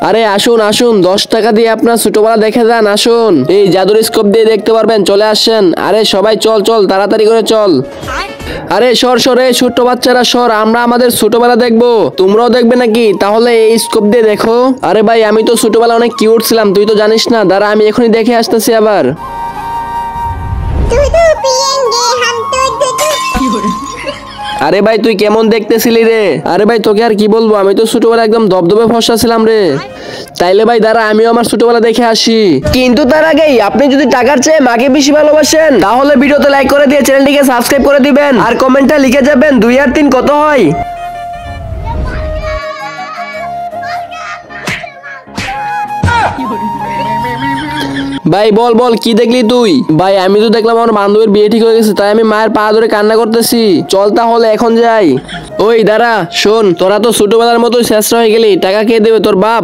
আরে আসুন আসুন, 10 টাকা দিয়ে আপনার ছোটবেলা দেখে যান, আসুন। এই জাদুর স্কোপ দিয়ে দেখতে পারবেন, চলে আসেন। আরে সবাই চল চল, তাড়াতাড়ি করে চল। আরে সর সর, এই ছোট্ট বাচ্চারা সর, আমরা আমাদের ছোটবেলা দেখবো। তোমরাও দেখবে নাকি? তাহলে এই স্কোপ দিয়ে দেখো। আরে ভাই, আমি তো ছোটবেলা অনেক কিউট ছিলাম, তুই তো জানিস না। দাঁড়া, আমি এখনই দেখে আসতেছি আবার। আরে ভাই, তুই কেমন দেখতেছিলি রে? আরে ভাই, তোকে আর কি বলবো, আমি তো ছোটবেলা একদম দবদবে ফর্সা ছিলাম রে। তাইলে ভাই দাঁড়া, আমিও আমার ছোটবেলা দেখে আসি। কিন্তু তার আগেই আপনি যদি টাকার চেয়ে মাকে বেশি ভালোবাসেন, তাহলে ভিডিওতে লাইক করে দিয়ে চ্যানেলটিকে সাবস্ক্রাইব করে দিবেন, আর কমেন্টে লিখে যাবেন 2 আর 3 কত হয়। ভাই বল বল, কি দেখলি তুই? ভাই আমি তো দেখলাম আমার বান্ধবীর বিয়ে ঠিক হয়ে গেছে, তাই আমি মায়ের পা ধরে কান্না করতেছি। চল তাহলে এখন যাই। ওই দাঁড়া, শোন, তোরা তো ছোটবেলার মতোই শেষ হয়ে গেলি, টাকা কে দেবে? তোর বাপ।